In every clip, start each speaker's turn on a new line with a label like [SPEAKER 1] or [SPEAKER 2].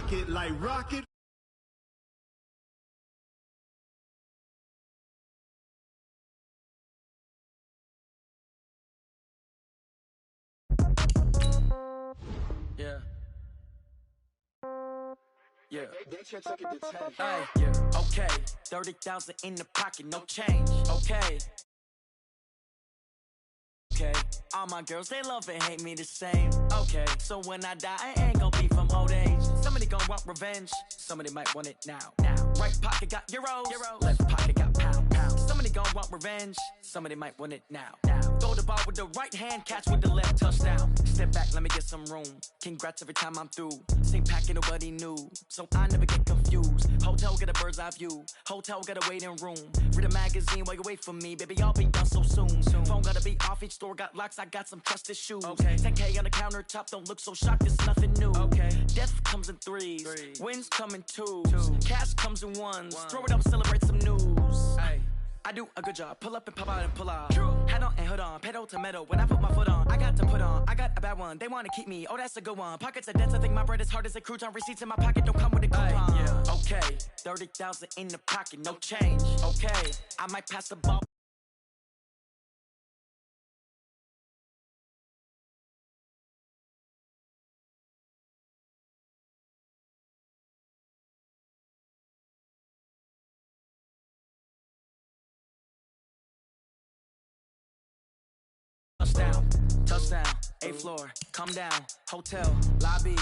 [SPEAKER 1] rocket like rocket.
[SPEAKER 2] Yeah. Yeah. Hey, yeah. Okay. 30,000 in the pocket, no change. Okay. Okay. All my girls, they love and hate me the same. Okay. So when I die, I ain't gonna be from old age. Somebody gonna want revenge. Somebody might want it now. Right pocket got euros. Left pocket got pounds. Somebody gonna want revenge. Somebody might want it now. Throw the ball with the right hand, catch with the left, touchdown. Step back, let me get some room. Congrats every time I'm through. Same packet, nobody knew, so I never get confused. Hotel get a bird's eye view. Hotel got a waiting room. Read a magazine while you wait for me, baby. I'll be done so soon. Phone gotta be off. Each store got locks. I got some trusted shoes. Okay. 10K on the countertop. Don't look so shocked. It's nothing new. Okay. Death comes in threes. Wins come in twos. Cash comes in ones. Throw it up, celebrate some news. Hey. I do a good job, pull up and pop out and pull out. Hat on and hood on, pedal to metal. When I put my foot on, I got to put on. I got a bad one, they wanna keep me. Oh, that's a good one. Pockets are dense, I think my bread is hard as a crouton. Receipts in my pocket don't come with a coupon. Yeah. Okay, 30,000 in the pocket, no change. Okay, I might pass the ball. Touchdown, A floor, come down, hotel, lobby.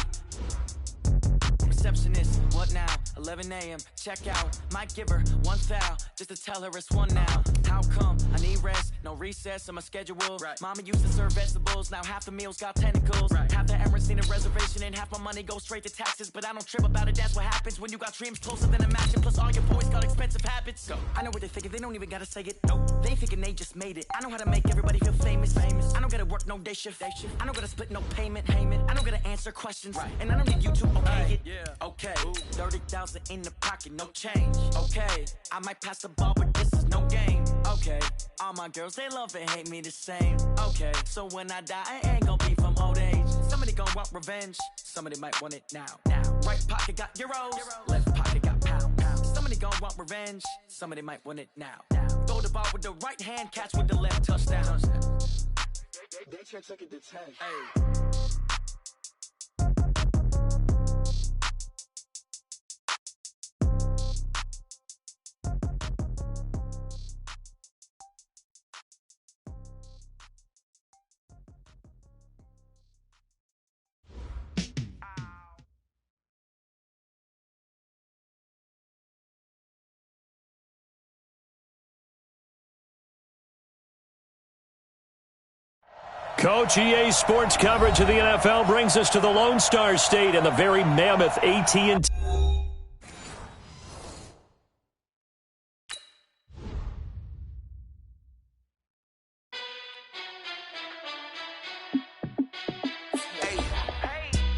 [SPEAKER 2] Receptionist, what now? 11 a.m., check out. Might give her one foul, just to tell her it's one now. How come? I need rest, no recess in my schedule. Mama used to serve vegetables, now half the meals got tentacles. Half the Emirates need a reservation and half my money goes straight to taxes. But I don't trip about it, that's what happens when you got dreams closer than a mansion. Plus all your boys got expensive habits. I know what they thinking, they don't even gotta say it. Nope. They thinking they just made it. I know how to make everybody feel famous. I don't gotta work no day shift. I don't gotta split no payment. I don't gotta answer questions. And I don't need you to okay it. Okay, 30,000 in the pocket, no change. Okay, I might pass the ball, but this is no game. Okay, all my girls, they love and hate me the same. Okay, so when I die, I ain't gonna be from old age. Somebody gonna want revenge. Somebody might want it now. Right pocket got euros. Left pocket got pounds. Somebody gonna want revenge. Somebody might want it now. Throw the ball with the right hand, catch with the left, touchdown.
[SPEAKER 3] They took it to 10.
[SPEAKER 2] Hey.
[SPEAKER 4] Coach, EA Sports coverage of the NFL brings us to the Lone Star State and the very mammoth AT&T.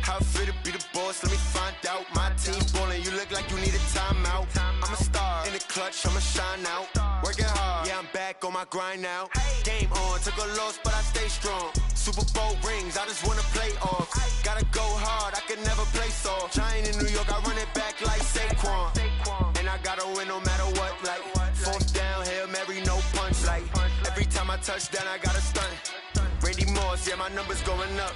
[SPEAKER 5] How fit to be the boss? Let me find out. My team ballin', you look like you need a timeout. I'm a star in the clutch, I'ma shine out. Working hard, yeah, I'm back on my grind now. Game on, took a loss, but I stay strong. Super Bowl rings, I just wanna play off. Gotta go hard, I can never play soft. Giant in New York, I run it back like Saquon. And I gotta win no matter what, like fourth down, Hail Mary, no punch. Like every time I touch down, I gotta stunt. Randy Moss, yeah, my numbers going up.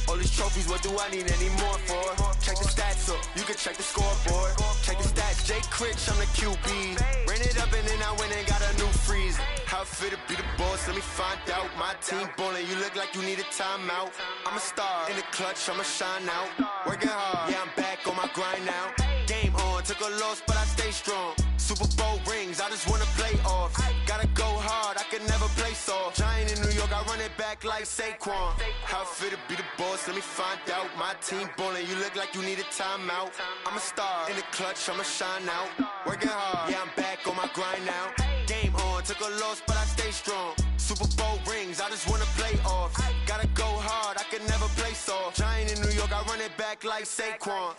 [SPEAKER 5] All these trophies, what do I need any more for? Check the stats up, you can check the scoreboard. Check the stats, Jake Critch, I'm the QB. Ran it up and then I went and got a new freeze. How fit to be the boss, let me find out. My team ballin', you look like you need a timeout. I'm a star in the clutch, I'ma shine out. Working hard, yeah, I'm back on my grind now. Game on, took a loss, but I stay strong. Super Bowl rings, I just wanna play off. Gotta go hard, I can never play soft. Giant in New York, I run it back like Saquon. How fit to be the boss, let me find out. My team ballin', you look like you need a timeout. I'm a star in the clutch, I'ma shine out. Working hard, yeah, I'm back on my grind now. Game on, took a loss, but I stay strong. Super Bowl rings, I just wanna play off. Gotta go hard, I can never play soft. Giant in New York, I run it back like Saquon.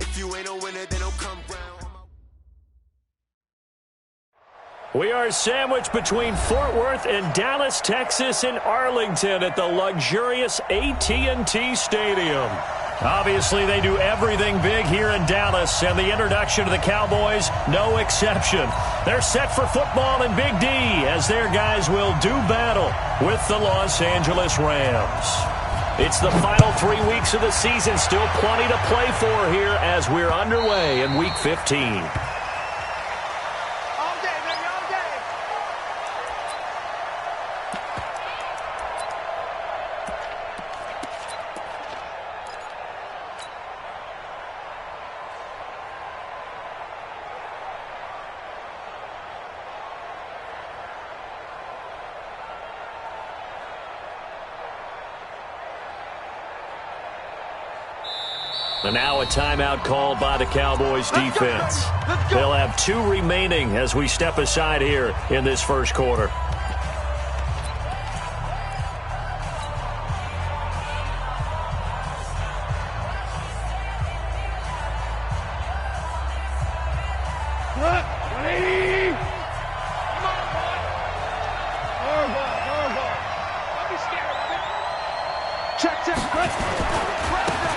[SPEAKER 5] If you ain't a winner, then don't come round.
[SPEAKER 4] We are sandwiched between Fort Worth and Dallas, Texas, and Arlington at the luxurious AT&T Stadium. Obviously, they do everything big here in Dallas, and the introduction to the Cowboys, no exception. They're set for football in Big D as their guys will do battle with the Los Angeles Rams. It's the final 3 weeks of the season, still plenty to play for here as we're underway in Week 15. And now a timeout called by the Cowboys defense. They'll have 2 remaining as we step aside here in this first quarter.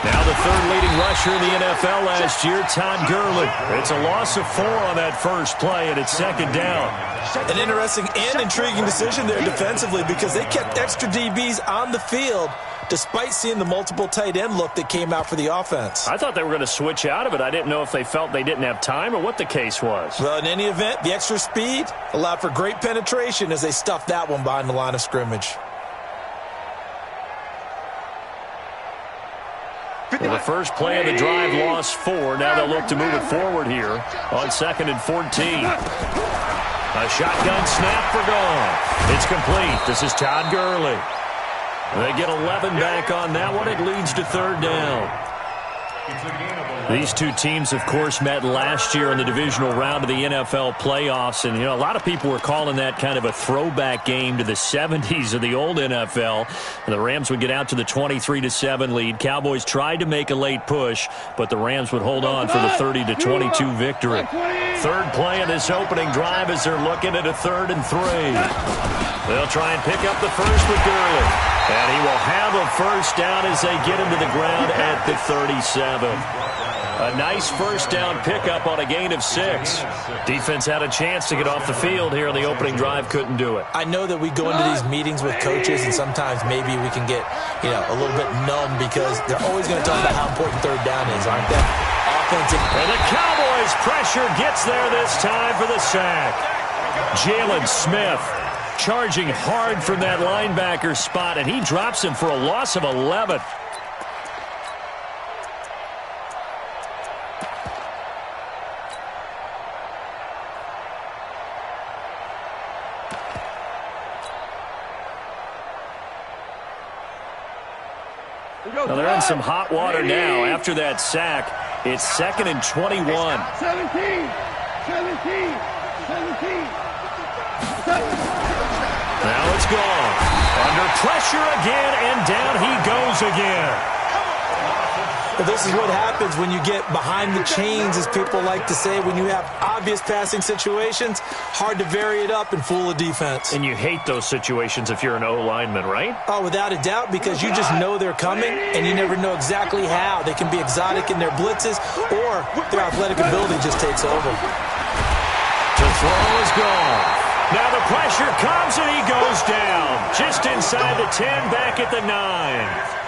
[SPEAKER 4] Now the third leading rusher in the NFL last year, Todd Gurley. It's a loss of 4 on that first play, and it's second down.
[SPEAKER 1] An interesting and intriguing decision there defensively because they kept extra DBs on the field despite seeing the multiple tight end look that came out for the offense.
[SPEAKER 4] I thought they were going to switch out of it. I didn't know if they felt they didn't have time or what the case was.
[SPEAKER 1] Well, in any event, the extra speed allowed for great penetration as they stuffed that one behind the line of scrimmage.
[SPEAKER 4] Well, the first play of the drive lost 4. Now they'll look to move it forward here on 2nd and 14. A shotgun snap for gone. It's complete. This is Todd Gurley. They get 11 back on that one. It leads to 3rd down. These two teams, of course, met last year in the divisional round of the NFL playoffs. And, you know, a lot of people were calling that kind of a throwback game to the 70s of the old NFL. And the Rams would get out to the 23-7 lead. Cowboys tried to make a late push, but the Rams would hold on for the 30-22 victory. Third play of this opening drive as they're looking at a 3rd and 3. They'll try and pick up the first with Gurley. And he will have a first down as they get him to the ground at the 37. A nice first down pickup on a gain of 6. Defense had a chance to get off the field here in the opening drive, couldn't do it.
[SPEAKER 1] I know that we go into these meetings with coaches and sometimes maybe we can get, a little bit numb because they're always going to talk about how important 3rd down is, aren't they? Offensive.
[SPEAKER 4] And the Cowboys pressure gets there this time for the sack. Jalen Smith charging hard from that linebacker spot, and he drops him for a loss of 11. Well, they're in some hot water now. After that sack, it's 2nd and 21.
[SPEAKER 3] 17.
[SPEAKER 4] Now it's gone. Under pressure again, and down he goes again.
[SPEAKER 1] Well, this is what happens when you get behind the chains, as people like to say. When you have obvious passing situations, hard to vary it up and fool a defense.
[SPEAKER 4] And you hate those situations if you're an O-lineman, right?
[SPEAKER 1] Oh, without a doubt, because you just know they're coming, and you never know exactly how. They can be exotic in their blitzes, or their athletic ability just takes over.
[SPEAKER 4] To throw is gone. Now the pressure comes, and he goes down. Just inside the 10, back at the 9.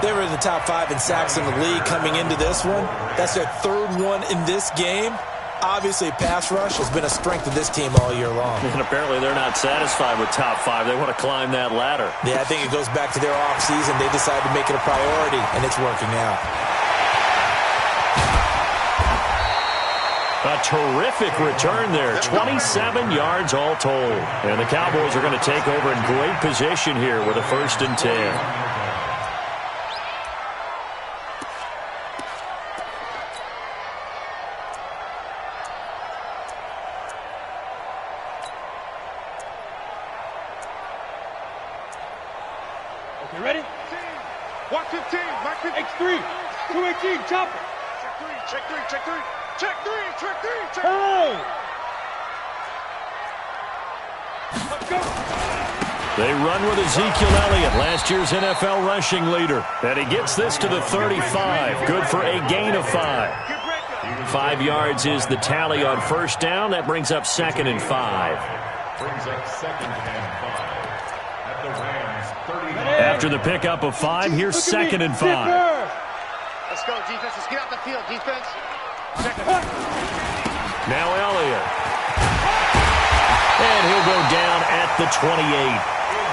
[SPEAKER 1] They were in the top 5 in sacks in the league coming into this one. That's their 3rd one in this game. Obviously, pass rush has been a strength of this team all year long.
[SPEAKER 4] And apparently they're not satisfied with top 5. They want to climb that ladder.
[SPEAKER 1] Yeah, I think it goes back to their offseason. They decided to make it a priority, and it's working out.
[SPEAKER 4] A terrific return there. 27 yards all told. And the Cowboys are going to take over in great position here with a 1st and 10.
[SPEAKER 3] You ready? Watch 15. Mark 15. X3. 218. Chopper. Check 3. Check 3. Check 3. Check 3. Check 3. Check 3. Let's go.
[SPEAKER 4] They run with Ezekiel Elliott, last year's NFL rushing leader. And he gets this to the 35. Good for a gain of 5. 5 yards is the tally on first down. That brings up 2nd and 5. After the pickup of 5, here's 2nd and 5.
[SPEAKER 3] Let's go, defense. Let's get out the field, defense.
[SPEAKER 4] Now Elliott. And he'll go down at the 28.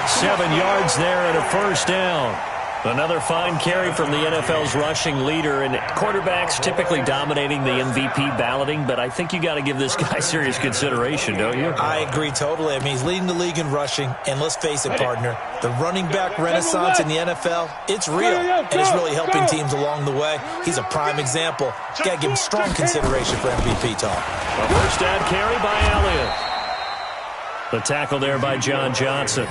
[SPEAKER 4] 7 yards there and a first down. Another fine carry from the NFL's rushing leader, and quarterbacks typically dominating the MVP balloting, but I think you got to give this guy serious consideration, don't you?
[SPEAKER 1] I agree totally. I mean, he's leading the league in rushing, and let's face it, partner, the running back renaissance in the NFL, it's real, and it's really helping teams along the way. He's a prime example. Got to give him strong consideration for MVP talk.
[SPEAKER 4] A first down carry by Elliott. The tackle there by John Johnson.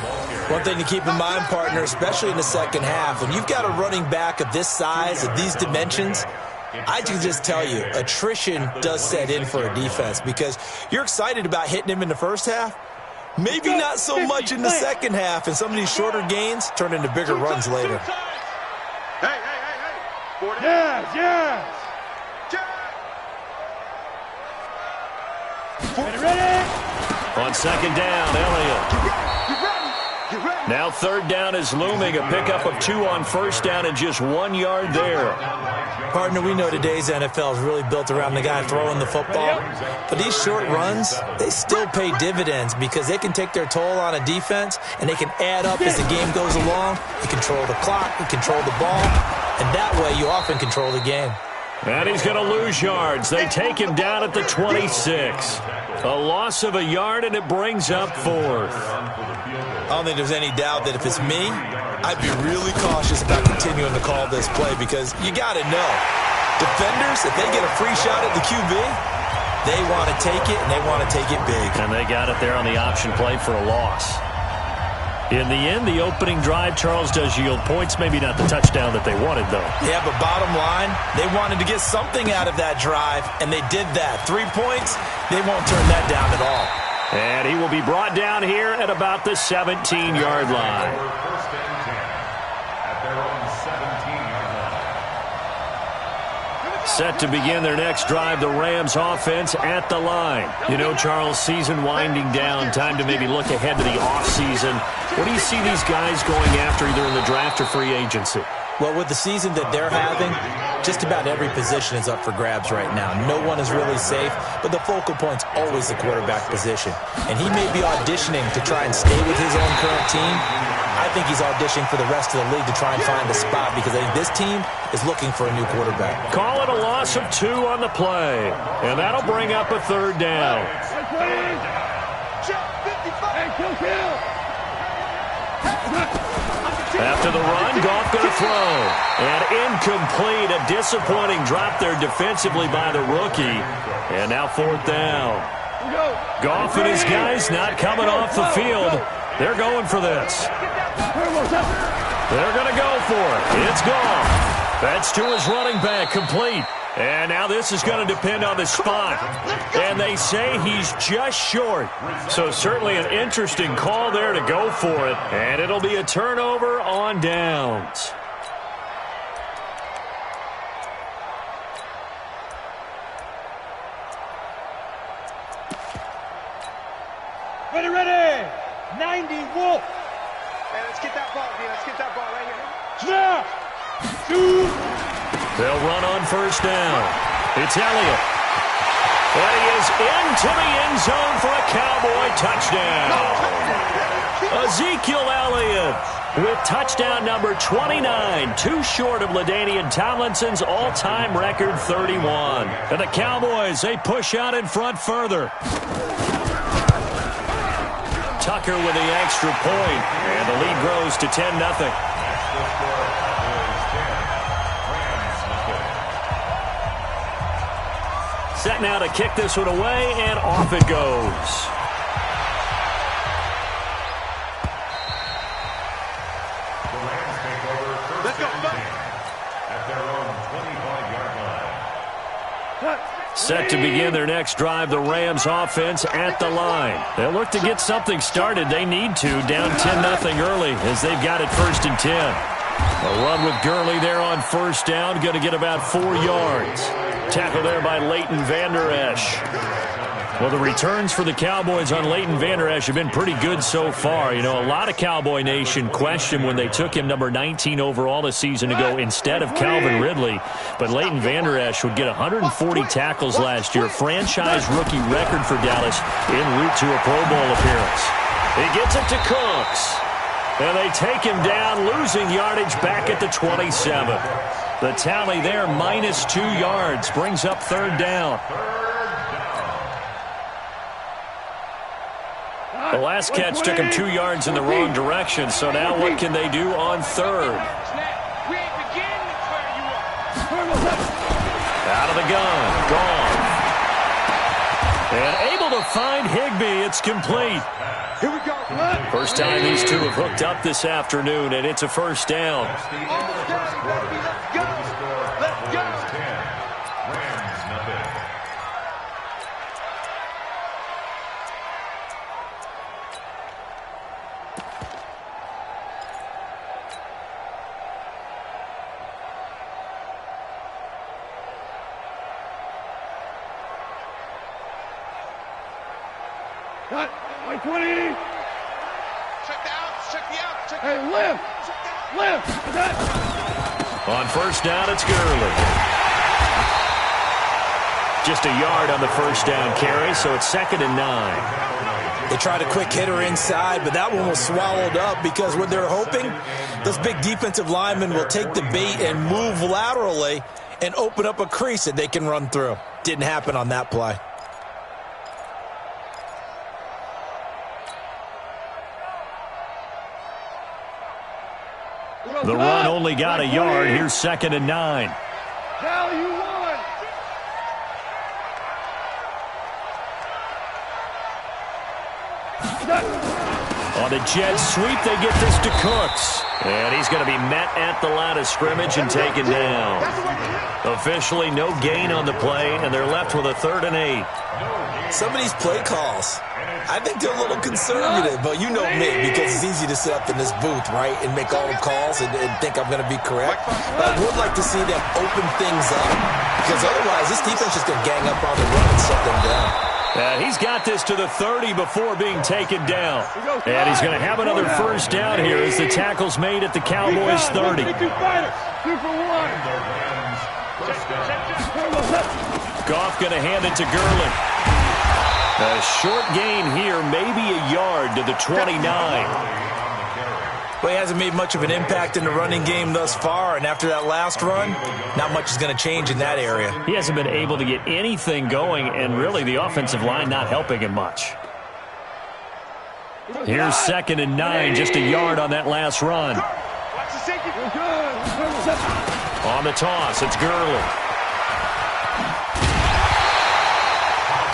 [SPEAKER 1] One thing to keep in mind, partner, especially in the second half, when you've got a running back of this size, of these dimensions, I can just tell you, attrition does set in for a defense because you're excited about hitting him in the first half. Maybe not so much in the second half, and some of these shorter gains turn into bigger runs later.
[SPEAKER 3] Hey. Yes.
[SPEAKER 1] Ready?
[SPEAKER 4] On second down, Elliott. Now third down is looming. A pickup of 2 on first down and just 1 yard there.
[SPEAKER 1] Partner, we know today's NFL is really built around the guy throwing the football. But these short runs, they still pay dividends because they can take their toll on a defense and they can add up as the game goes along. You control the clock, you control the ball, and that way you often control the game.
[SPEAKER 4] And he's going to lose yards. They take him down at the 26. A loss of a yard, and it brings up 4th.
[SPEAKER 1] I don't think there's any doubt that if it's me, I'd be really cautious about continuing to call this play because you got to know, defenders, if they get a free shot at the QB, they want to take it, and they want to take it big.
[SPEAKER 4] And they got it there on the option play for a loss. In the end, the opening drive, Charles, does yield points. Maybe not the touchdown that they wanted, though.
[SPEAKER 1] Yeah, but bottom line, they wanted to get something out of that drive, and they did that. 3 points, they won't turn that down at all.
[SPEAKER 4] And he will be brought down here at about the 17-yard line. Set to begin their next drive, the Rams offense at the line. You know, Charles, season winding down, time to maybe look ahead to the offseason. What do you see these guys going after either in the draft or free agency?
[SPEAKER 1] Well, with the season that they're having, just about every position is up for grabs right now. No one is really safe, but the focal point's always the quarterback position. And he may be auditioning to try and stay with his own current team. I think he's auditioning for the rest of the league to try and find a spot because I think this team is looking for a new quarterback.
[SPEAKER 4] Call it a loss of 2 on the play, and that'll bring up a third down. After the run, Goff going to throw. And incomplete. A disappointing drop there defensively by the rookie. And now 4th down. Goff and his guys not coming off the field. They're going for this. They're going to go for it. It's Goff. That's to his running back, complete. And now this is going to depend on the spot. And they say he's just short. So certainly an interesting call there to go for it. And it'll be a turnover on downs.
[SPEAKER 3] Ready. 90 Wolf. Hey, let's get that ball, D. Let's get that ball right here. Snap. Shoot.
[SPEAKER 4] They'll run on first down. It's Elliott. And he is into the end zone for a Cowboy touchdown. Ezekiel Elliott with touchdown number 29, 2 short of LaDainian Tomlinson's all-time record 31. And the Cowboys, they push out in front further. Tucker with the extra point, and the lead grows to 10-0. Set now to kick this one away, and off it goes.
[SPEAKER 3] Let's go.
[SPEAKER 6] At their own 25-yard line.
[SPEAKER 4] Set to begin their next drive, the Rams offense at the line. They'll look to get something started. They need to, down 10-0 early as they've got it 1st and 10. A run with Gurley there on first down, going to get about 4 yards. Tackle there by Leighton Vander Esch. Well, the returns for the Cowboys on Leighton Vander Esch have been pretty good so far. You know, a lot of Cowboy Nation questioned when they took him number 19 overall a season ago instead of Calvin Ridley. But Leighton Vander Esch would get 140 tackles last year, franchise rookie record for Dallas en route to a Pro Bowl appearance. He gets it to Cooks. And they take him down, losing yardage back at the 27. The tally there, minus 2 yards, brings up 3rd down. The last catch took him 2 yards in the wrong direction, so now what can they do on 3rd? Out of the gun, gone. And able to find Higbee, it's complete.
[SPEAKER 3] Here we go.
[SPEAKER 4] First time these two have hooked up this afternoon, and it's a 1st down.
[SPEAKER 3] Let's go. Let's go. Cut. 20. Check the out. Check the out. Check hey, lift. Lift.
[SPEAKER 4] On first down, it's Gurley. Just a yard on the first down carry, so it's 2nd and 9.
[SPEAKER 1] They tried a quick hitter inside, but that one was swallowed up because what they're hoping, those big defensive linemen will take the bait and move laterally and open up a crease that they can run through. Didn't happen on that play.
[SPEAKER 4] The run only got a yard. Here's 2nd and 9.
[SPEAKER 3] Cal, you won.
[SPEAKER 4] On the jet sweep, they get this to Cooks. And he's going to be met at the line of scrimmage and taken down. Officially, no gain on the play, and they're left with a 3rd and 8.
[SPEAKER 1] Some of these play calls, I think they're a little conservative, but you know me, because it's easy to sit up in this booth, right, and make all the calls and think I'm going to be correct. But I would like to see them open things up, because otherwise this defense is going to gang up on the run and shut them down.
[SPEAKER 4] He's got this to the 30 before being taken down. And he's going to have another first down here as the tackle's made at the Cowboys 30.
[SPEAKER 3] 2 for 1.
[SPEAKER 4] Goff going to hand it to Gurley. A short gain here, maybe a yard to the 29.
[SPEAKER 1] Well, he hasn't made much of an impact in the running game thus far, and after that last run, not much is going to change in that area.
[SPEAKER 4] He hasn't been able to get anything going, and really the offensive line not helping him much. Here's 2nd and 9, just a yard on that last run. On the toss, it's Gurley.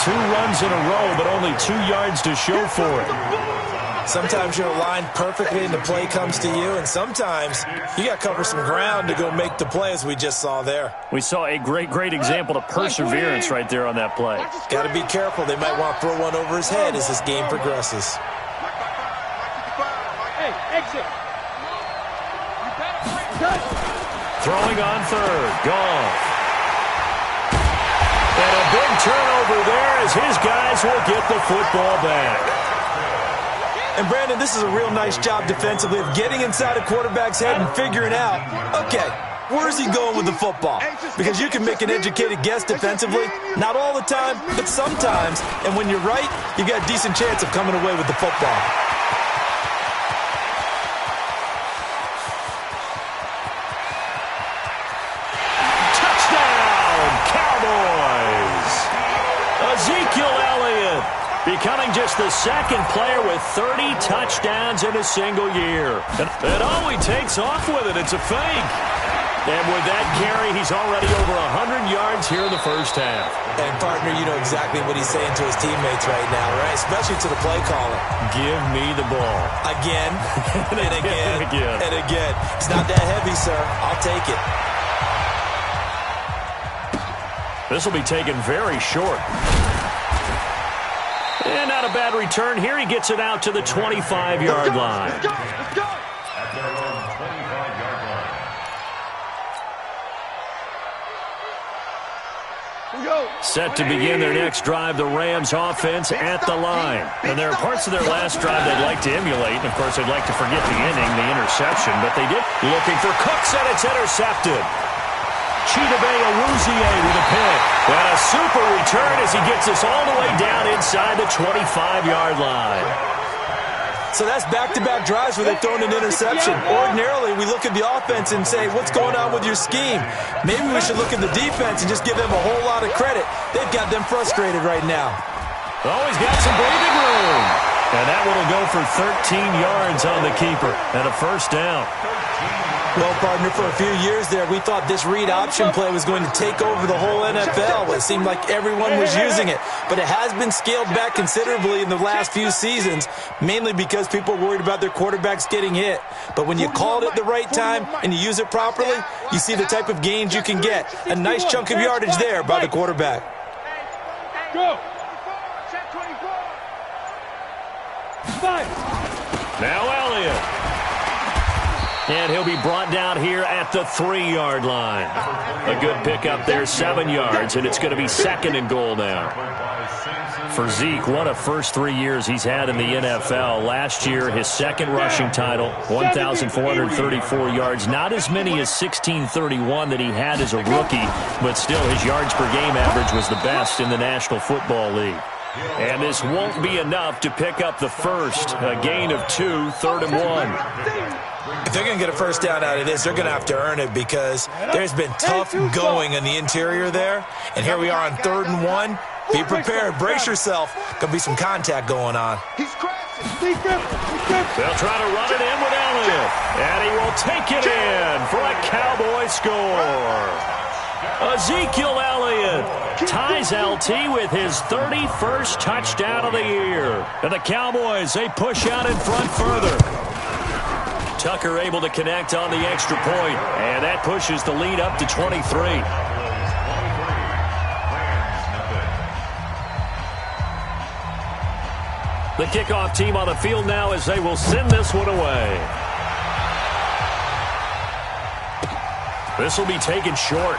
[SPEAKER 4] 2 runs in a row, but only 2 yards to show for it.
[SPEAKER 1] Sometimes you're aligned perfectly and the play comes to you, and sometimes you got to cover some ground to go make the play, as we just saw there.
[SPEAKER 4] We saw a great example of perseverance right there on that play.
[SPEAKER 1] Got to be careful. They might want to throw one over his head as this game progresses.
[SPEAKER 3] Hey, exit.
[SPEAKER 4] Throwing on 3rd. Gone. And a big turnover there as his guys will get the football back.
[SPEAKER 1] And, Brandon, this is a real nice job defensively of getting inside a quarterback's head and figuring out, okay, where's he going with the football? Because you can make an educated guess defensively. Not all the time, but sometimes. And when you're right, you got a decent chance of coming away with the football.
[SPEAKER 4] Touchdown, Cowboys! Ezekiel Elliott becoming just the 2nd player with 30 touchdowns in a single year. And all he takes off with it, it's a fake. And with that carry, he's already over 100 yards here in the first half.
[SPEAKER 1] And, partner, you know exactly what he's saying to his teammates right now, right? Especially to the play caller.
[SPEAKER 4] Give me the ball.
[SPEAKER 1] Again, and again, and again. It's not that heavy, sir. I'll take it.
[SPEAKER 4] This will be taken very short. And not a bad return here. He gets it out to the 25-yard line.
[SPEAKER 3] Let's go. Let's go.
[SPEAKER 6] At their own 25-yard line.
[SPEAKER 4] Set to begin their next drive, the Rams offense at the line. And there are parts of their last drive they'd like to emulate. And, of course, they'd like to forget the inning, the interception. But they did. Looking for Cooks, and it's intercepted. Chidobe Awuzie with a pick. And a super return as he gets us all the way down inside the 25-yard line.
[SPEAKER 1] So that's back-to-back drives where they've thrown an interception. Ordinarily, we look at the offense and say, what's going on with your scheme? Maybe we should look at the defense and just give them a whole lot of credit. They've got them frustrated right now.
[SPEAKER 4] Oh, he's got some breathing room. And that one will go for 13 yards on the keeper and a first down.
[SPEAKER 1] Well, partner, for a few years there, we thought this read option play was going to take over the whole NFL. It seemed like everyone was using it. But it has been scaled back considerably in the last few seasons, mainly because people are worried about their quarterbacks getting hit. But when you call it at the right time and you use it properly, you see the type of gains you can get. A nice chunk of yardage there by the quarterback.
[SPEAKER 3] Go.
[SPEAKER 4] Now Elliott. And he'll be brought down here at the 3-yard line. A good pickup there, 7 yards, and it's going to be 2nd and goal now. For Zeke, one of first 3 years he's had in the NFL. Last year, his second rushing title, 1,434 yards. Not as many as 1,631 that he had as a rookie, but still his yards per game average was the best in the National Football League. And this won't be enough to pick up the first. A gain of 2, 3rd and 1.
[SPEAKER 1] If they're going to get a first down out of this, they're going to have to earn it because there's been tough going in the interior there. And here we are on 3rd and 1. Be prepared. Brace yourself. Going to be some contact going on.
[SPEAKER 3] He's crashing.
[SPEAKER 4] They'll try to run it in with Elliott. And he will take it in for a Cowboy score. Ezekiel Elliott ties LT with his 31st touchdown of the year. And the Cowboys, they push out in front further. Tucker able to connect on the extra point, and that pushes the lead up to 23. The kickoff team on the field now as they will send this one away. This will be taken short.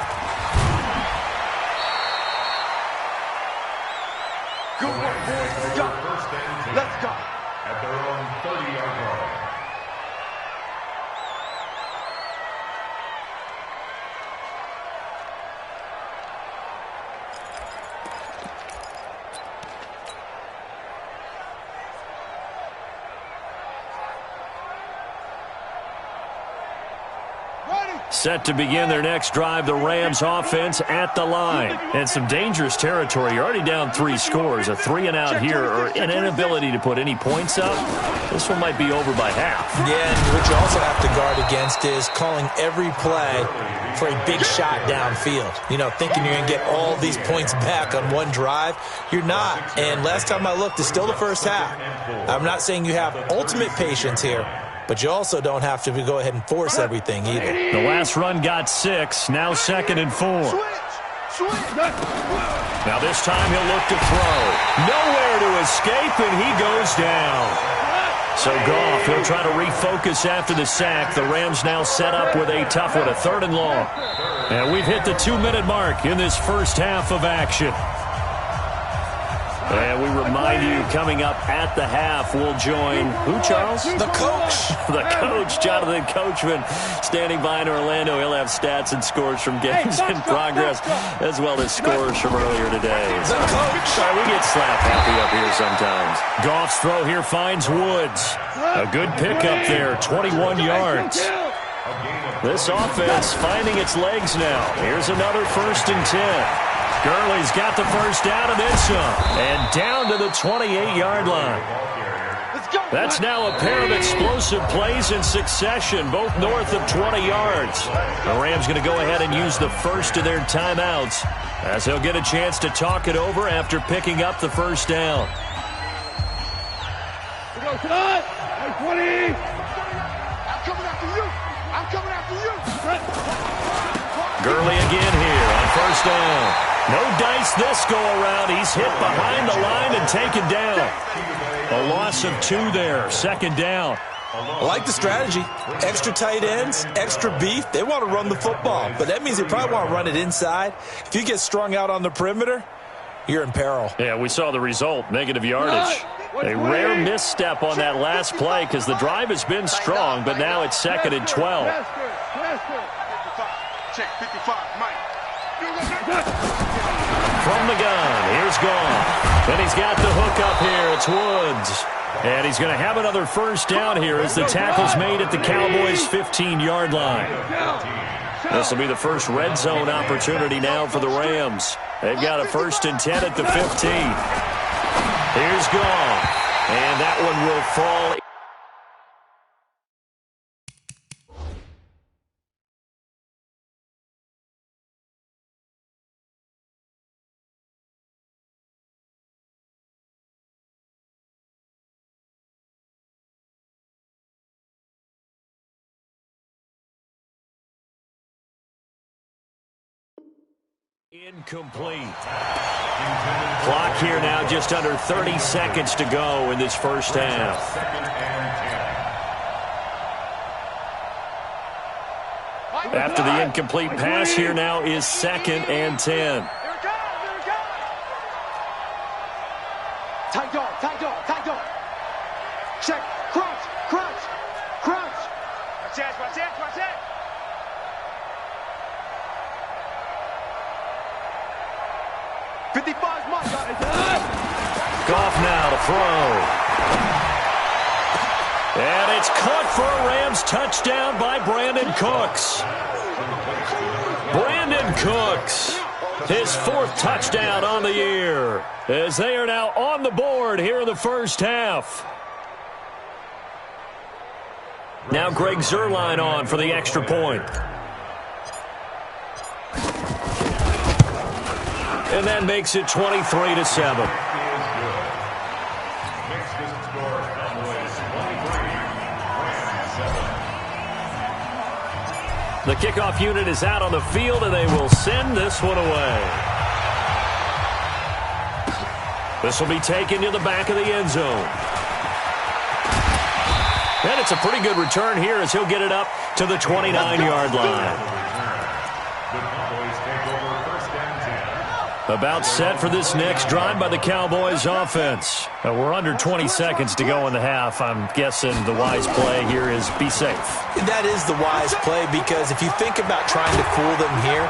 [SPEAKER 3] Good work, boys. Let's go. Let's go.
[SPEAKER 6] At their own 30-yard line.
[SPEAKER 4] Set to begin their next drive, the Rams offense at the line. And some dangerous territory. You're already down 3 scores. A 3-and-out here or an inability to put any points up. This one might be over by half.
[SPEAKER 1] Yeah, and what you also have to guard against is calling every play for a big shot downfield. You know, thinking you're going to get all these points back on one drive. You're not. And last time I looked, it's still the first half. I'm not saying you have ultimate patience here, but you also don't have to go ahead and force everything either.
[SPEAKER 4] The last run got 6. Now 2nd and 4. Now this time he'll look to throw. Nowhere to escape, and he goes down. So Goff, he'll try to refocus after the sack. The Rams now set up with a tough one, a 3rd and long. And we've hit the 2-minute mark in this first half of action. And we remind you, coming up at the half, we'll join who, Charles?
[SPEAKER 1] The coach.
[SPEAKER 4] The coach, Jonathan Coachman, standing by in Orlando. He'll have stats and scores from games in progress, as well as scores from earlier today.
[SPEAKER 1] The coach.
[SPEAKER 4] Sorry, we get slap happy up here sometimes. Goff's throw here finds Woods. A good pickup there, 21 yards. This offense finding its legs now. Here's another 1st and 10. Gurley's got the first down and then some. And down to the 28-yard line. That's now a pair of explosive plays in succession, both north of 20 yards. The Rams going to go ahead and use the first of their timeouts as they'll get a chance to talk it over after picking up the first down.
[SPEAKER 3] I'm coming after you. I'm coming after you.
[SPEAKER 4] Gurley again here on first down. No dice this go-around. He's hit behind the line and taken down. A loss of 2 there. Second down.
[SPEAKER 1] I like the strategy. Extra tight ends, extra beef. They want to run the football, but that means they probably want to run it inside. If you get strung out on the perimeter, you're in peril.
[SPEAKER 4] Yeah, we saw the result, negative yardage. A rare misstep on that last play because the drive has been strong, but now it's 2nd and 12.
[SPEAKER 3] Check 55, Mike.
[SPEAKER 4] From the gun, here's Gone. And he's got the hook up here. It's Woods. And he's going to have another first down here as the tackle's made at the Cowboys' 15-yard line. This will be the first red zone opportunity now for the Rams. They've got a 1st and 10 at the 15. Here's Gone. And that one will fall. Incomplete. Clock here now just under 30 seconds to go in this first half. After the incomplete pass, here now is 2nd and 10.
[SPEAKER 3] Tight dog, tight dog, tight dog. Check, crunch, crunch, crunch. Watch it, watch it, watch it. 55's mark.
[SPEAKER 4] Goff now to throw. And it's caught for a Rams touchdown by Brandon Cooks. Brandon Cooks, his 4th touchdown on the year, as they are now on the board here in the first half. Now Greg Zuerlein on for the extra point. And that makes it 23-7. The kickoff unit is out on the field, and they will send this one away. This will be taken to the back of the end zone. And it's a pretty good return here as he'll get it up to the 29-yard line. About set for this next drive by the Cowboys offense. We're under 20 seconds to go in the half. I'm guessing the wise play here is be safe.
[SPEAKER 1] That is the wise play, because if you think about trying to fool them here,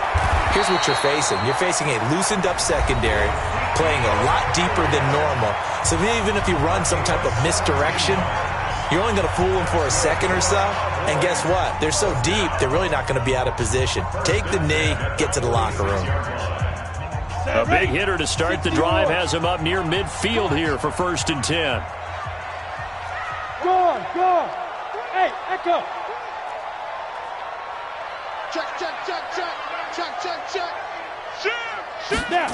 [SPEAKER 1] here's what you're facing. You're facing a loosened up secondary, playing a lot deeper than normal. So even if you run some type of misdirection, you're only going to fool them for a second or so. And guess what? They're so deep, they're really not going to be out of position. Take the knee, get to the locker room.
[SPEAKER 4] A big hitter to start the drive has him up near midfield here for 1st and 10.
[SPEAKER 3] Go on, go on. Hey, Echo. Check, check, check, check. Check, check, check. Shoot. Now.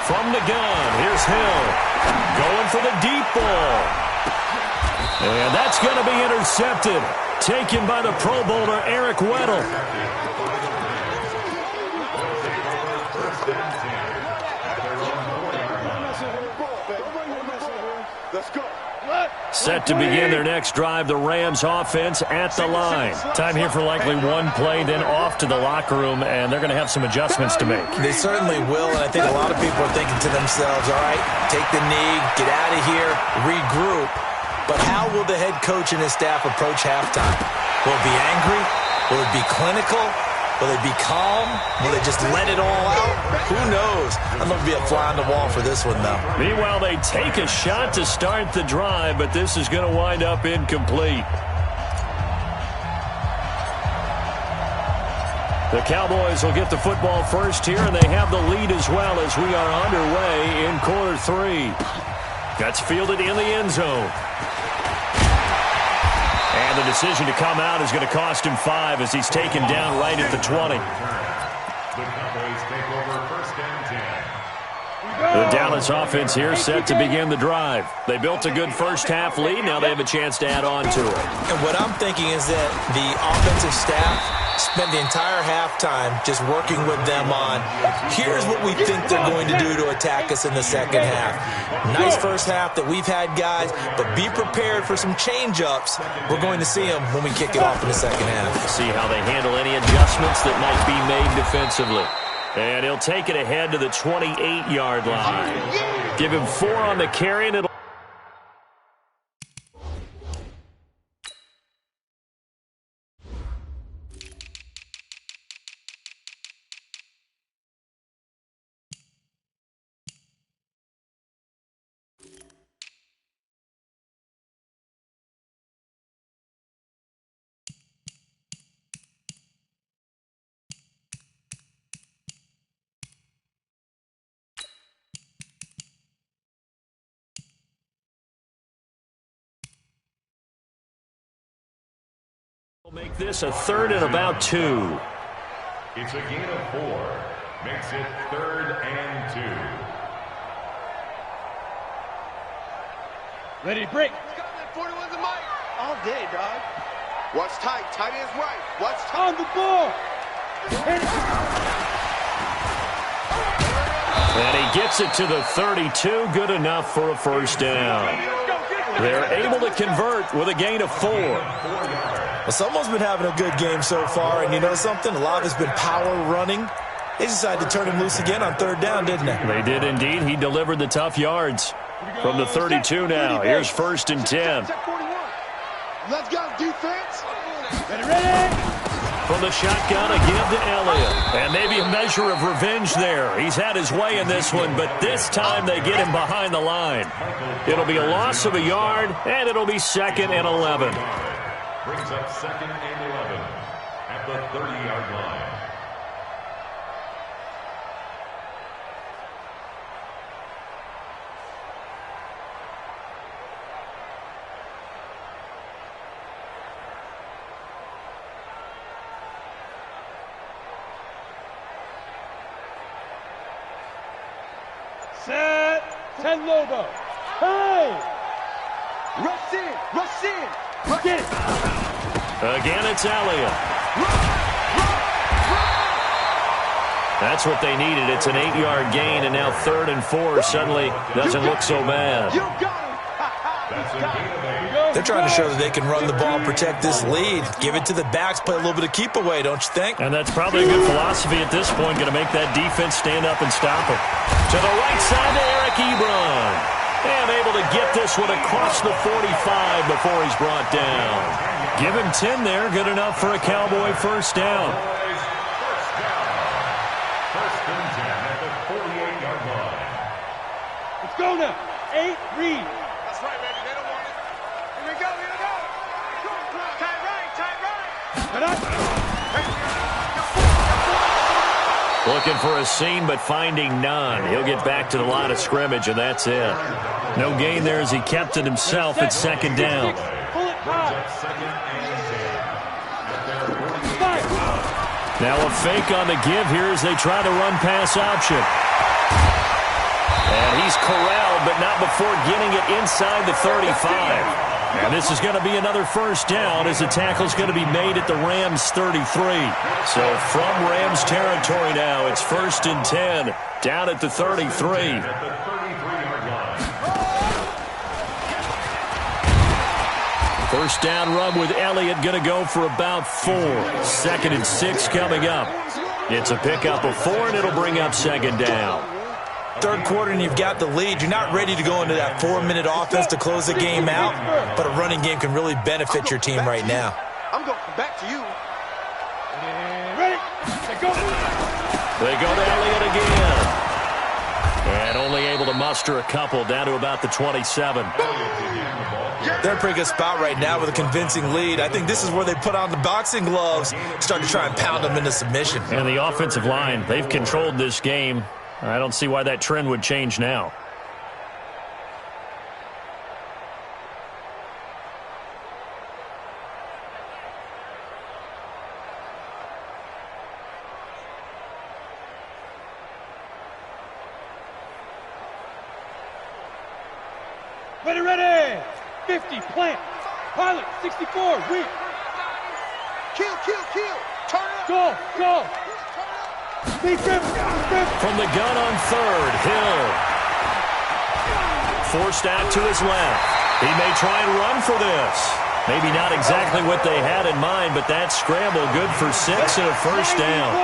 [SPEAKER 4] From the gun, here's Hill. Going for the deep ball. And that's going to be intercepted. Taken by the Pro Bowler, Eric Weddle. Set to begin their next drive, the Rams offense at the line. Time here for likely one play, then off to the locker room, and they're going to have some adjustments to make.
[SPEAKER 1] They certainly will, and I think a lot of people are thinking to themselves, all right, take the knee, get out of here, regroup. But how will the head coach and his staff approach halftime? Will it be angry? Will it be clinical? Will they be calm? Will they just let it all out? Who knows? I'm going to be a fly on the wall for this one, though.
[SPEAKER 4] Meanwhile, they take a shot to start the drive, but this is going to wind up incomplete. The Cowboys will get the football first here, and they have the lead as well as we are underway in quarter 3. That's fielded in the end zone. And the decision to come out is going to cost him 5 as he's taken down right at the 20. The Dallas offense here set to begin the drive. They built a good first half lead. Now they have a chance to add on to it.
[SPEAKER 1] And what I'm thinking is that the offensive staff spent the entire halftime just working with them on, here's what we think they're going to do to attack us in the second half. Nice first half that we've had, guys, but be prepared for some change-ups. We're going to see them when we kick it off in the second half.
[SPEAKER 4] See how they handle any adjustments that might be made defensively. And he'll take it ahead to the 28-yard line. Give him 4 on the carry, and it'll... make this a 3rd and about 2.
[SPEAKER 6] It's a gain of 4. Makes it 3rd and 2.
[SPEAKER 3] Ready to break.
[SPEAKER 5] 41's a mic.
[SPEAKER 3] All day, dog.
[SPEAKER 5] Watch tight. Tight end's right. Watch tight.
[SPEAKER 3] On the ball.
[SPEAKER 4] And he gets it to the 32. Good enough for a first down. They're able to convert with a gain of 4.
[SPEAKER 1] Well, someone's been having a good game so far, and you know something? A lot of it's been power running. They decided to turn him loose again on 3rd down, didn't they?
[SPEAKER 4] They did indeed. He delivered the tough yards. From the 32 now, here's 1st and 10.
[SPEAKER 5] Let's go, defense.
[SPEAKER 3] Ready.
[SPEAKER 4] From the shotgun, a give to Elliott. And maybe a measure of revenge there. He's had his way in this one, but this time they get him behind the line. It'll be a loss of a yard, and it'll be 2nd and 11.
[SPEAKER 6] Brings up 2nd and 11 at the 30-yard line.
[SPEAKER 3] Set. 10 Lobo. Hey.
[SPEAKER 5] Rush in. Rush in.
[SPEAKER 3] Get it.
[SPEAKER 4] Again, it's Elliott. That's what they needed. It's an 8-yard gain, and now 3rd and 4 suddenly doesn't look so bad.
[SPEAKER 5] You got him.
[SPEAKER 6] That's a gain of 8.
[SPEAKER 1] They're trying to show that they can run the ball, protect this lead. Give it to the backs, play a little bit of keep away, don't you think?
[SPEAKER 4] And that's probably a good philosophy at this point, going to make that defense stand up and stop it. To the right side to Eric Ebron. And able to get this one across the 45 before he's brought down. Give him 10 there, good enough for a Cowboy first down.
[SPEAKER 6] First and 10 at the 48-yard line.
[SPEAKER 3] Let's go now. 8 read.
[SPEAKER 5] That's right, baby. They don't want it. Here we go. Here we go. Tight right. Tight right.
[SPEAKER 3] Get up.
[SPEAKER 4] Looking for a seam, but finding none. He'll get back to the line of scrimmage, and that's it. No gain there as he kept it himself at 2nd down.
[SPEAKER 3] Pull it high.
[SPEAKER 6] 2nd and 10.
[SPEAKER 4] Now a fake on the give here as they try to run pass option. And he's corralled, but not before getting it inside the 35. And this is going to be another first down as the tackle's going to be made at the Rams' 33. So from Rams territory now, it's 1st and 10 down at the 33.
[SPEAKER 6] At the 33-yard line.
[SPEAKER 4] First down run with Elliott going to go for about 4. 2nd and 6 coming up. It's a pickup of 4, and it'll bring up 2nd down.
[SPEAKER 1] 3rd quarter and you've got the lead. You're not ready to go into that 4-minute offense to close the game out, but a running game can really benefit your team right now.
[SPEAKER 5] I'm going back to you.
[SPEAKER 3] Ready. Let's go.
[SPEAKER 4] They go to Elliott again. And only able to muster a couple down to about the 27.
[SPEAKER 1] They're in a pretty good spot right now with a convincing lead. I think this is where they put on the boxing gloves, start to try and pound them into submission.
[SPEAKER 4] And the offensive line, they've controlled this game. I don't see why that trend would change now.
[SPEAKER 3] Ready, ready. 50, plant. Pilot, 64, weak.
[SPEAKER 5] Kill, kill, kill.
[SPEAKER 3] Go, go.
[SPEAKER 4] From the gun on third, Hill. Forced out to his left. He may try and run for this. Maybe not exactly what they had in mind, but that scramble good for 6 and a first down.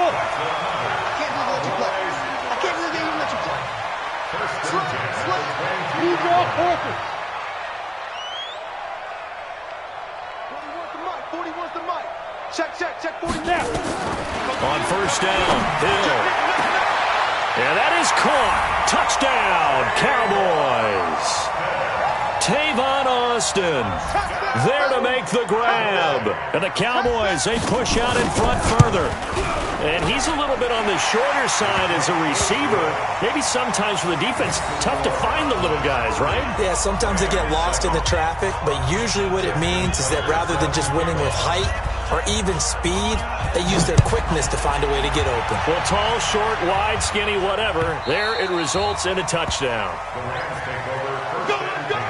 [SPEAKER 3] You draw Parker. 40 wants the mic. Check 40 now.
[SPEAKER 4] On first down, Hill. And that is caught. Touchdown, Cowboys. Tavon Austin there to make the grab. And the Cowboys, they push out in front further. And he's a little bit on the shorter side as a receiver. Maybe sometimes for the defense, tough to find the little guys, right?
[SPEAKER 1] Yeah, sometimes they get lost in the traffic, but usually what it means is that rather than just winning with height or even speed, they use their quickness to find a way to get open.
[SPEAKER 4] Well, tall, short, wide, skinny, whatever, there it results in a touchdown.
[SPEAKER 6] The Rams take over first and 10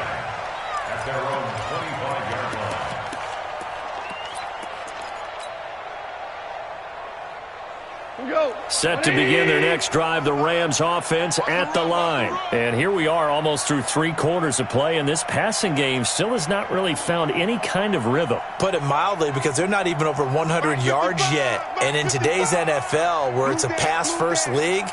[SPEAKER 6] at their own 25-yard line.
[SPEAKER 4] Set to begin their next drive, the Rams offense at the line. And here we are almost through 3 quarters of play, and this passing game still has not really found any kind of rhythm.
[SPEAKER 1] Put it mildly, because they're not even over 100 yards yet. And in today's NFL, where it's a pass-first league,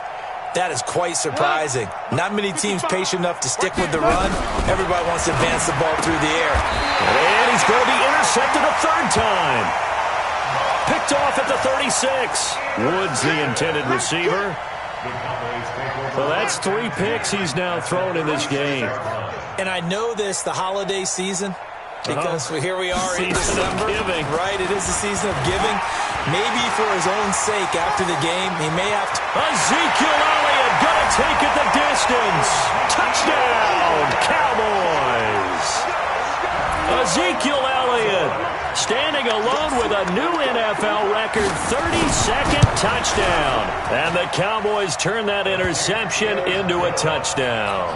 [SPEAKER 1] that is quite surprising. Not many teams patient enough to stick with the run. Everybody wants to advance the ball through the air.
[SPEAKER 4] And he's going to be intercepted a third time. Picked off at the 36. Woods, the intended receiver. So that's 3 picks he's now thrown in this game.
[SPEAKER 1] And I know this, the holiday season, because here we are in December.
[SPEAKER 4] Giving.
[SPEAKER 1] Right, it is the season of giving. Maybe for his own sake after the game, he may have to.
[SPEAKER 4] Ezekiel Elliott gonna take it the distance. Touchdown, Cowboys. Ezekiel Elliott standing alone with a new NFL record 32nd touchdown. And the Cowboys turn that interception into a touchdown.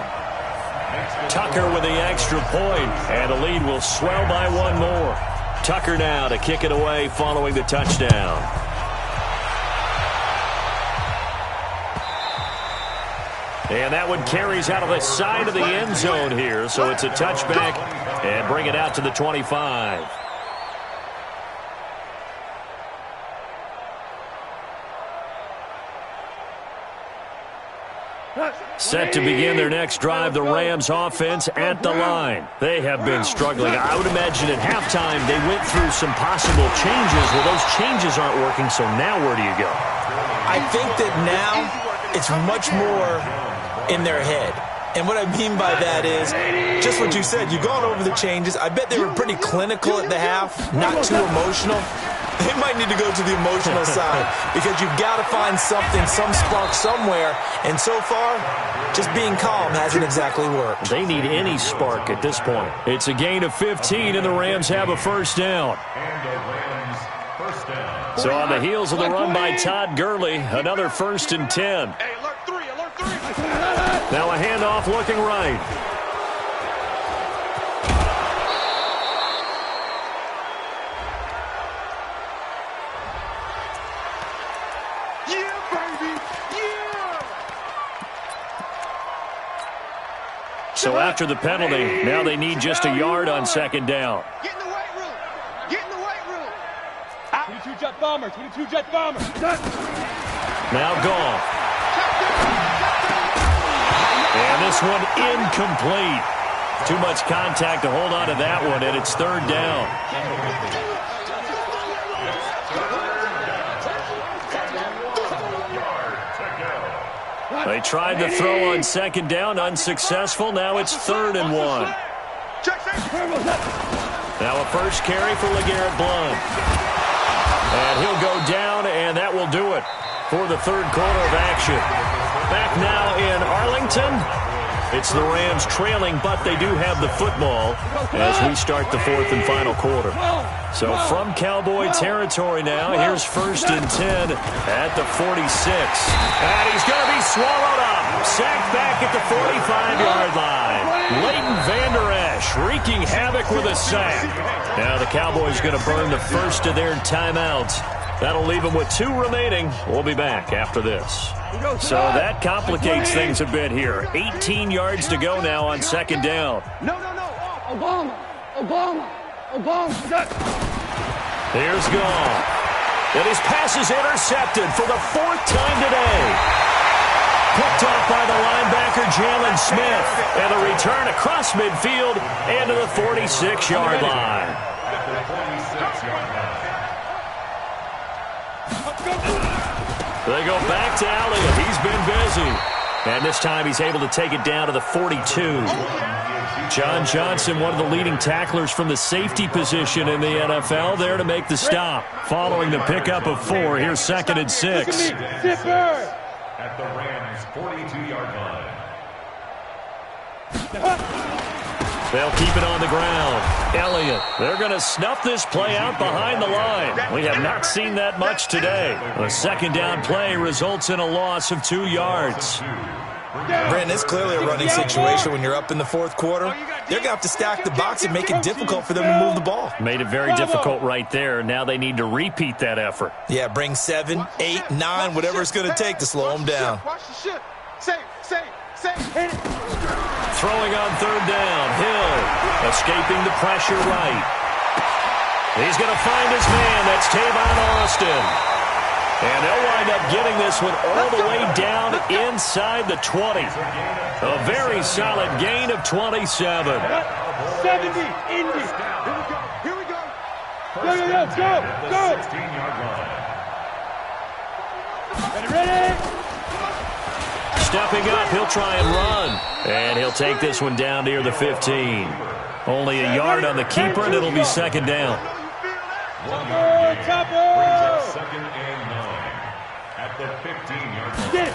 [SPEAKER 4] Tucker with the extra point, and the lead will swell by 1 more. Tucker now to kick it away following the touchdown. And that one carries out of the side of the end zone here, so it's a touchback and bring it out to the 25. Set to begin their next drive, the Rams offense at the line. They have been struggling. I would imagine at halftime they went through some possible changes. Well, those changes aren't working, so now where do you go?
[SPEAKER 1] I think that now it's much more in their head. And what I mean by that is just what you said. You've gone over the changes. I bet they were pretty clinical at the half, not too emotional. They might need to go to the emotional side because you've got to find something, some spark somewhere. And so far, just being calm hasn't exactly worked.
[SPEAKER 4] They need any spark at this point. It's a gain of 15, and the Rams have a first down. So on the heels of the run by Todd Gurley, another 1st and 10.
[SPEAKER 3] Hey, alert 3.
[SPEAKER 4] Now a handoff looking right. So after the penalty, now they need just a yard on 2nd down.
[SPEAKER 3] Get in the weight room. Get in the weight room. 22 jet bomber. 22 jet bomber.
[SPEAKER 4] Now gone. And this one incomplete. Too much contact to hold on to that one, and it's 3rd down. They tried to throw on 2nd down, unsuccessful. Now it's 3rd and 1. Now a first carry for LeGarrette Blount. And he'll go down, and that will do it for the 3rd quarter of action. Back now in Arlington. It's the Rams trailing, but they do have the football as we start the 4th and final quarter. So from Cowboy territory now, here's 1st and 10 at the 46. And he's going to be swallowed up. Sacked back at the 45-yard line. Leighton Vander Esch wreaking havoc with a sack. Now the Cowboys going to burn the first of their timeouts That'll leave him with 2 remaining. We'll be back after this. So that complicates things a bit here. 18 yards to go now on second down.
[SPEAKER 3] No. Obama.
[SPEAKER 4] Here's Goff. And his pass is intercepted for the 4th time today. Picked off by the linebacker, Jalen Smith. And a return across midfield and to the 46-yard line. They go back to Elliott. He's been busy. And this time he's able to take it down to the 42. John Johnson, one of the leading tacklers from the safety position in the NFL, there to make the stop. Following the pickup of 4, here's 2nd and 6.
[SPEAKER 6] At the Rams' 42-yard line.
[SPEAKER 4] They'll keep it on the ground. Elliott, they're going to snuff this play out behind the line. We have not seen that much today. A second down play results in a loss of 2 yards.
[SPEAKER 1] Brandon, it's clearly a running situation when you're up in the 4th quarter. They're going to have to stack the box and make it difficult for them to move the ball.
[SPEAKER 4] Made it very difficult right there. Now they need to repeat that effort.
[SPEAKER 1] Yeah, bring 7, 8, 9, whatever it's going to take to slow them down.
[SPEAKER 3] Watch the ship. Say.
[SPEAKER 4] Throwing on 3rd down. Hill escaping the pressure right. He's going to find his man. That's Tavon Austin. And they'll wind up getting this one all the way down inside the 20. A very solid gain of 27.
[SPEAKER 3] 70, Indy. Here we go. Go.
[SPEAKER 6] 16-yard line.
[SPEAKER 3] Ready?
[SPEAKER 4] Stepping up, he'll try and run. And he'll take this one down near the 15. Only a yard on the keeper, and it'll be 2nd down.
[SPEAKER 6] 1 yard gain brings up 2nd and 9 at the 15-yard line.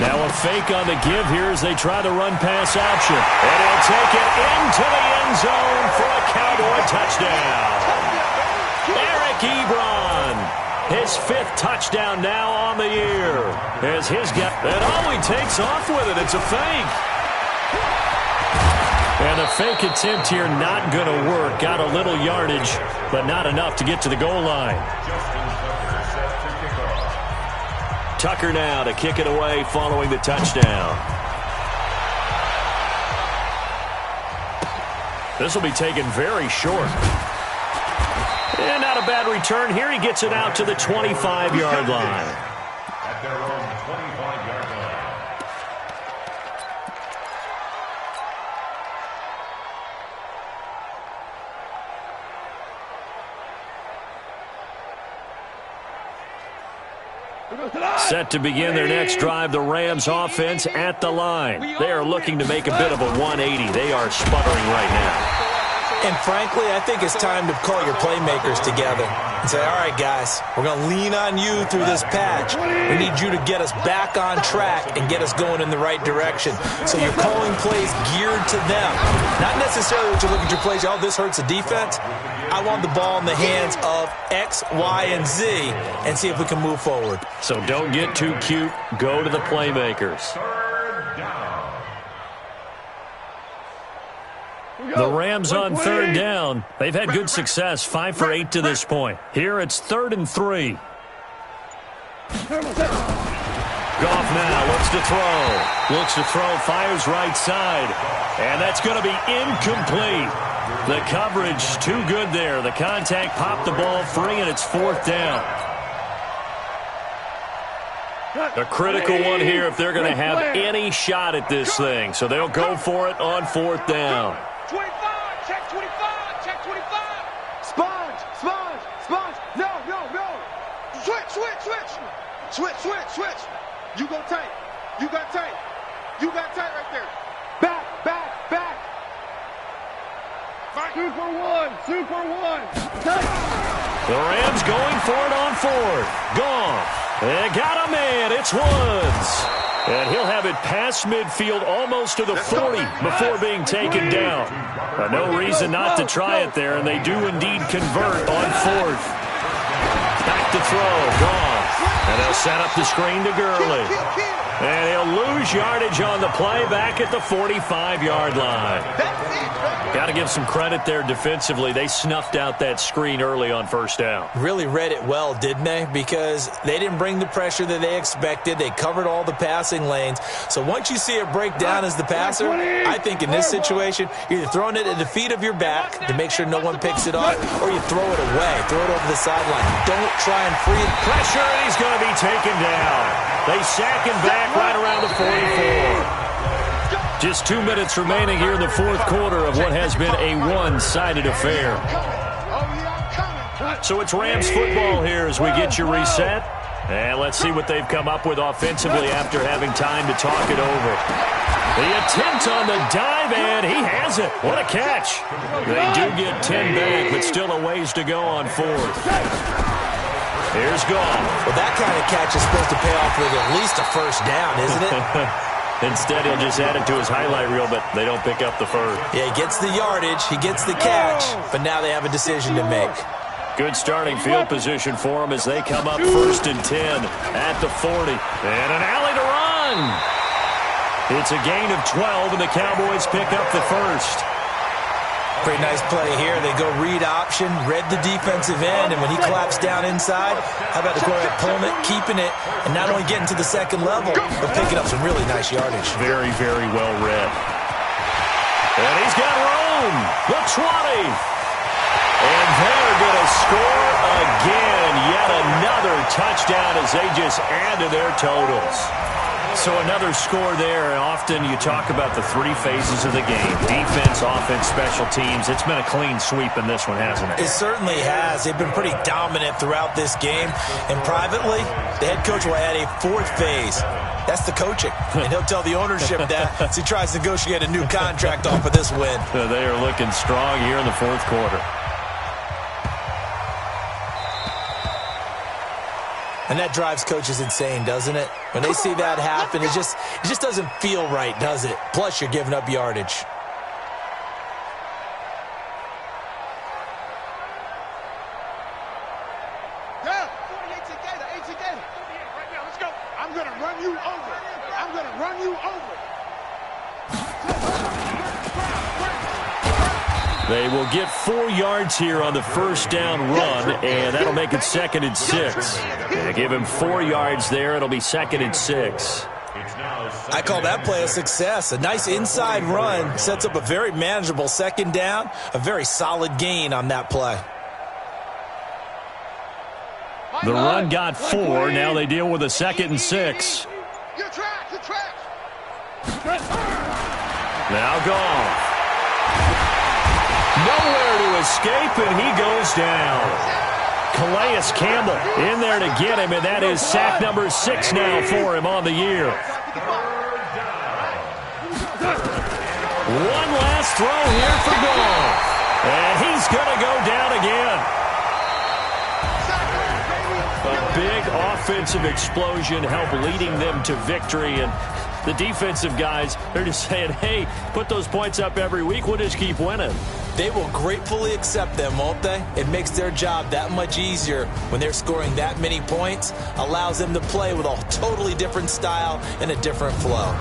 [SPEAKER 4] Now a fake on the give here as they try the run-pass option. And he'll take it into the end zone for a Cowboy touchdown. Eric Ebron. His 5th touchdown now on the year. As his guy, and all he takes off with it, it's a fake. And the fake attempt here not going to work. Got a little yardage, but not enough to get to the goal line. Tucker now to kick it away following the touchdown. This will be taken very short. And not a bad return here. He gets it out to the 25-yard line.
[SPEAKER 6] At their own 25-yard
[SPEAKER 4] line. Set to begin their next drive, the Rams offense at the line. They are looking to make a bit of a 180. They are sputtering right now.
[SPEAKER 1] And frankly, I think it's time to call your playmakers together and say, all right, guys, we're going to lean on you through this patch. We need you to get us back on track and get us going in the right direction. So you're calling plays geared to them. Not necessarily what you look at your plays, oh, this hurts the defense. I want the ball in the hands of X, Y, and Z and see if we can move forward.
[SPEAKER 4] So don't get too cute. Go to the playmakers.
[SPEAKER 6] 3rd down.
[SPEAKER 4] The Rams on 3rd down. They've had good success, 5 for 8 to this point. Here it's 3rd and 3. Goff now looks to throw. Looks to throw, fires right side. And that's going to be incomplete. The coverage too good there. The contact popped the ball free, and it's 4th down. A critical one here if they're going to have any shot at this thing. So they'll go for it on 4th down.
[SPEAKER 3] 25, check 25, check 25. Sponge. No. Switch. You go tight. You got tight right there. Back. Super one. Tight.
[SPEAKER 4] The Rams going for it on 4th. Goff. They got a man. It's Woods. And he'll have it past midfield almost to the 40 before being taken down. No reason not to try it there, and they do indeed convert on 4th. Back to throw. Goff. And they'll set up the screen to Gurley. And he'll lose yardage on the play back at the 45-yard line. Got to give some credit there defensively. They snuffed out that screen early on first down.
[SPEAKER 1] Really read it well, didn't they? Because they didn't bring the pressure that they expected. They covered all the passing lanes. So once you see it break down as the passer, I think in this situation, you're either throwing it at the feet of your back to make sure no one picks it up, or you throw it away. Throw it over the sideline. Don't try and free it.
[SPEAKER 4] Pressure, and he's going to be taken down. They sack him back right around the 44. Just 2 minutes remaining here in the fourth quarter of what has been a one-sided affair. So it's Rams football here as we get you reset. And let's see what they've come up with offensively after having time to talk it over. The attempt on the dive, and he has it. What a catch. They do get 10 back, but still a ways to go on fourth. Here's Goff.
[SPEAKER 1] Well, that kind of catch is supposed to pay off with at least a first down, isn't it?
[SPEAKER 4] Instead, he'll just add it to his highlight reel, but they don't pick up the first.
[SPEAKER 1] Yeah, he gets the yardage, he gets the catch, but now they have a decision to make.
[SPEAKER 4] Good starting field position for them as they come up 1st and 10 at the 40. And an alley to run. It's a gain of 12, and the Cowboys pick up the first.
[SPEAKER 1] Pretty nice play here. They go read option, read the defensive end, and when he claps down inside, how about the quarterback pulling it, keeping it, and not only getting to the second level, but picking up some really nice yardage.
[SPEAKER 4] Very, very well read. And he's got room. The 20. And they're going to score again. Yet another touchdown as they just add to their totals. So another score there. Often you talk about the three phases of the game. Defense, offense, special teams. It's been a clean sweep in this one, hasn't it?
[SPEAKER 1] It certainly has. They've been pretty dominant throughout this game. And privately, the head coach will add a fourth phase. That's the coaching. And he'll tell the ownership that as he tries to negotiate a new contract off of this win.
[SPEAKER 4] They are looking strong here in the fourth quarter.
[SPEAKER 1] And that drives coaches insane, doesn't it? When they see that happen, it just doesn't feel right, does it? Plus, you're giving up yardage.
[SPEAKER 3] Yeah, 48 together, 8 together. Right now, let's go. I'm going to run you over. I'm going to run you over.
[SPEAKER 4] They will get 4 yards here on the first down run, and that'll make it 2nd and 6. They give him 4 yards there. It'll be 2nd and 6.
[SPEAKER 1] I call that play a success. A nice inside run sets up a very manageable second down, a very solid gain on that play.
[SPEAKER 4] The run got 4. Now they deal with a 2nd and 6.
[SPEAKER 3] Your track, your track.
[SPEAKER 4] Now Goff. Nowhere to escape, and he goes down. Calais Campbell in there to get him, and that is sack number 6 now for him on the year. One last throw here for Goff, and he's going to go down again. A big offensive explosion helped leading them to victory, and the defensive guys, they're just saying, hey, put those points up every week, we'll just keep winning.
[SPEAKER 1] They will gratefully accept them, won't they? It makes their job that much easier when they're scoring that many points, allows them to play with a totally different style and a different flow.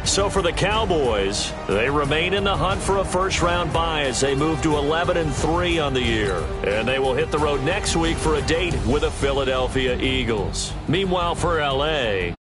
[SPEAKER 4] So for the Cowboys, they remain in the hunt for a first-round bye as they move to 11-3 on the year. And they will hit the road next week for a date with the Philadelphia Eagles. Meanwhile, for L.A.,